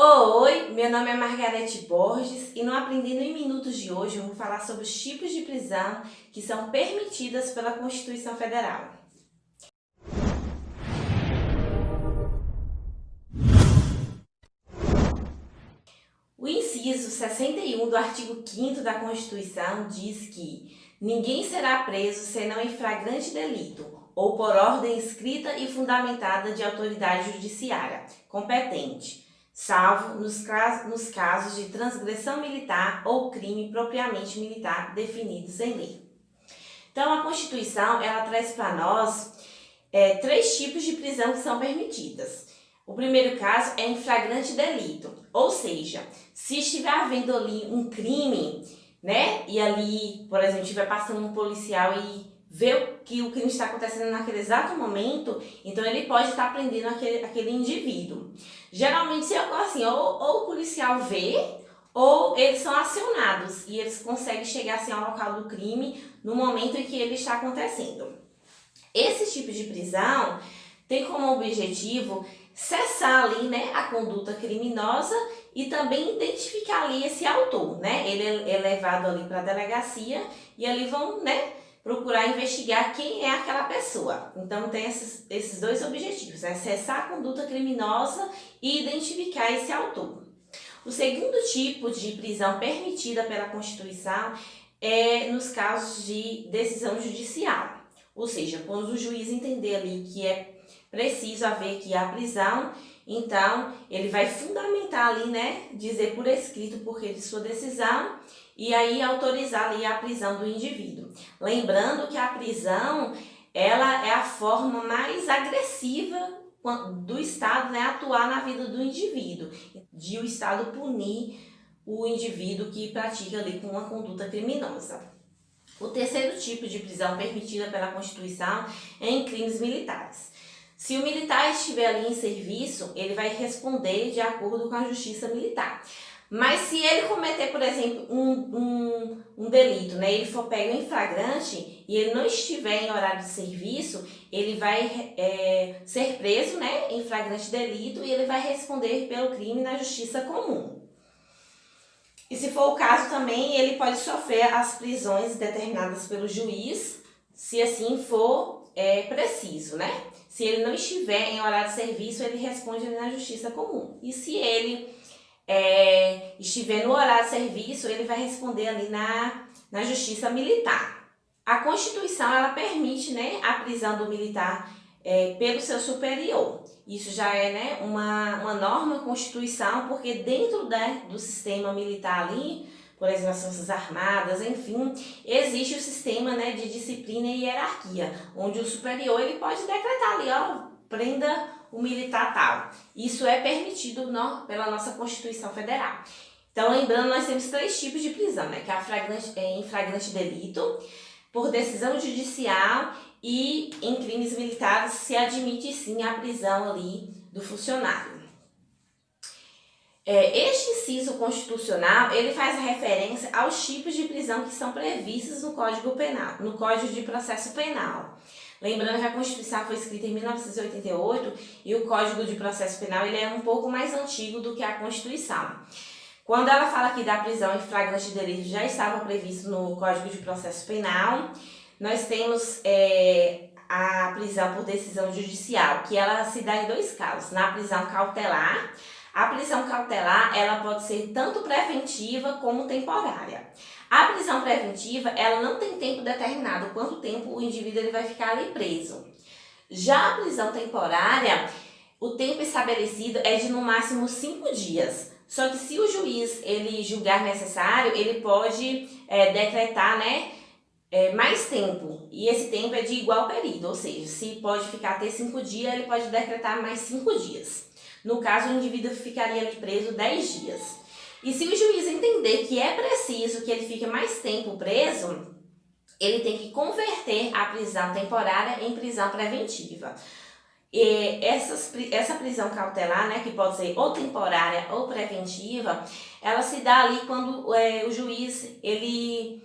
Oi, meu nome é Margarete Borges e no Aprendendo em Minutos de hoje eu vou falar sobre os tipos de prisão que são permitidas pela Constituição Federal. O inciso 61 do artigo 5º da Constituição diz que ninguém será preso senão em flagrante delito ou por ordem escrita e fundamentada de autoridade judiciária competente, salvo nos casos de transgressão militar ou crime propriamente militar definidos em lei. Então, a Constituição ela traz para nós três tipos de prisão que são permitidas. O primeiro caso é em flagrante delito, ou seja, se estiver havendo ali um crime, né, e ali, por exemplo, estiver passando um policial e vê que o crime está acontecendo naquele exato momento, então ele pode estar prendendo aquele indivíduo. Geralmente se ocorre assim, ou o policial vê, ou eles são acionados e eles conseguem chegar assim, ao local do crime no momento em que ele está acontecendo. Esse tipo de prisão tem como objetivo cessar ali, né, a conduta criminosa e também identificar ali esse autor, né? Ele é levado ali para a delegacia e ali vão, né, procurar investigar quem é aquela pessoa. Então tem esses dois objetivos, né? Cessar a conduta criminosa e identificar esse autor. O segundo tipo de prisão permitida pela Constituição é nos casos de decisão judicial. Ou seja, quando o juiz entender ali que é preciso haver aqui a prisão, então ele vai fundamentar ali, né, dizer por escrito o porquê de sua decisão e aí autorizar ali a prisão do indivíduo. Lembrando que a prisão, ela é a forma mais agressiva do Estado, né, atuar na vida do indivíduo, de o Estado punir o indivíduo que pratica ali com uma conduta criminosa. O terceiro tipo de prisão permitida pela Constituição é em crimes militares. Se o militar estiver ali em serviço, ele vai responder de acordo com a justiça militar. Mas se ele cometer, por exemplo, um delito, né, ele for pego em flagrante e ele não estiver em horário de serviço, ele vai ser preso, né, em flagrante delito e ele vai responder pelo crime na justiça comum. E se for o caso também, ele pode sofrer as prisões determinadas pelo juiz, se assim for preciso, né? Se ele não estiver em horário de serviço, ele responde ali na justiça comum. E se ele estiver no horário de serviço, ele vai responder ali na justiça militar. A Constituição, ela permite, né, a prisão do militar pelo seu superior. Isso já é, né, uma norma Constituição, porque dentro do sistema militar ali, por exemplo, as Forças Armadas, enfim, existe o sistema, né, de disciplina e hierarquia, onde o superior ele pode decretar ali, ó, prenda o militar tal. Isso é permitido pela nossa Constituição Federal. Então, lembrando, nós temos três tipos de prisão, né, que é em flagrante delito, por decisão judicial e em crimes militares se admite sim a prisão ali do funcionário. Este inciso constitucional, ele faz referência aos tipos de prisão que são previstos no Código Penal, no Código de Processo Penal. Lembrando que a Constituição foi escrita em 1988 e o Código de Processo Penal ele é um pouco mais antigo do que a Constituição. Quando ela fala aqui da prisão em flagrante delito, já estava previsto no Código de Processo Penal. Nós temos a prisão por decisão judicial, que ela se dá em dois casos. Na prisão cautelar, a prisão cautelar ela pode ser tanto preventiva como temporária. A prisão preventiva, ela não tem tempo determinado, quanto tempo o indivíduo ele vai ficar ali preso. Já a prisão temporária, o tempo estabelecido é de no máximo 5 dias. Só que se o juiz ele julgar necessário, ele pode decretar, né, mais tempo. E esse tempo é de igual período, ou seja, se pode ficar até 5 dias, ele pode decretar mais 5 dias. No caso, o indivíduo ficaria ali preso 10 dias. E se o juiz entender que é preciso que ele fique mais tempo preso, ele tem que converter a prisão temporária em prisão preventiva. E essa prisão cautelar, né, que pode ser ou temporária ou preventiva, ela se dá ali quando o juiz ele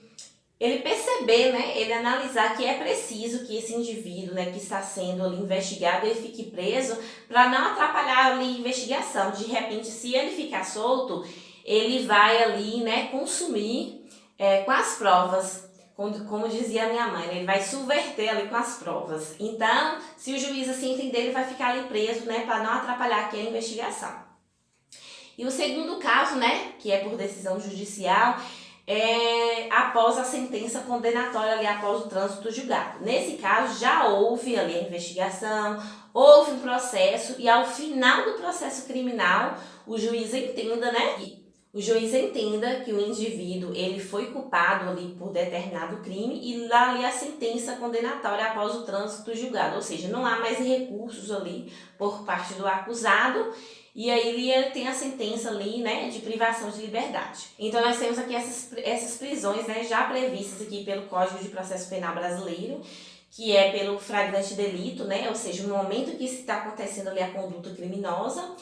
ele perceber, né, ele analisar que é preciso que esse indivíduo, né, que está sendo ali investigado, ele fique preso para não atrapalhar ali a investigação. De repente, se ele ficar solto, ele vai ali, né, consumir com as provas, como dizia a minha mãe, né, ele vai subverter ali com as provas. Então, se o juiz assim entender, ele vai ficar ali preso, né, para não atrapalhar aqui a investigação. E o segundo caso, né, que é por decisão judicial, após a sentença condenatória ali, após o trânsito julgado. Nesse caso, já houve ali a investigação, houve um processo e ao final do processo criminal, o juiz entenda, né, que o indivíduo ele foi culpado ali por determinado crime e lá ali a sentença condenatória após o trânsito julgado, ou seja, não há mais recursos ali por parte do acusado. E aí ele tem a sentença ali, né, de privação de liberdade. Então nós temos aqui essas prisões, né, já previstas aqui pelo Código de Processo Penal Brasileiro, que é pelo flagrante delito, né, ou seja, no momento que está acontecendo ali a conduta criminosa,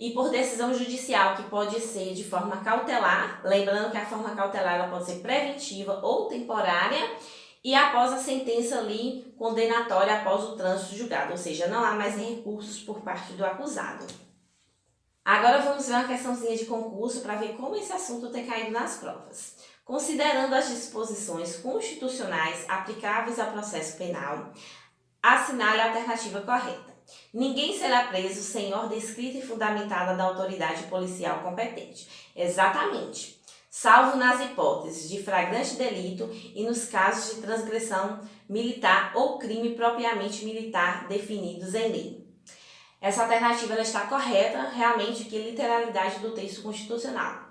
e por decisão judicial, que pode ser de forma cautelar, lembrando que a forma cautelar ela pode ser preventiva ou temporária, e após a sentença ali condenatória após o trânsito julgado, ou seja, não há mais recursos por parte do acusado. Agora vamos ver uma questãozinha de concurso para ver como esse assunto tem caído nas provas. Considerando as disposições constitucionais aplicáveis ao processo penal, assinale a alternativa correta. Ninguém será preso sem ordem escrita e fundamentada da autoridade policial competente. Exatamente. Salvo nas hipóteses de flagrante delito e nos casos de transgressão militar ou crime propriamente militar definidos em lei. Essa alternativa ela está correta, realmente, que é literalidade do texto constitucional.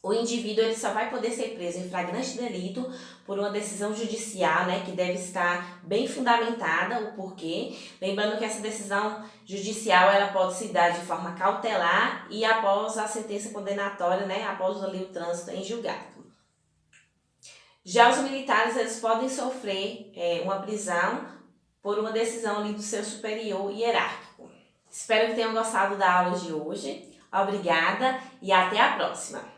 O indivíduo ele só vai poder ser preso em flagrante delito por uma decisão judicial, né, que deve estar bem fundamentada, o porquê. Lembrando que essa decisão judicial ela pode se dar de forma cautelar e após a sentença condenatória, né, após ali o trânsito em julgado. Já os militares eles podem sofrer uma prisão por uma decisão ali do seu superior hierárquico. Espero que tenham gostado da aula de hoje. Obrigada e até a próxima!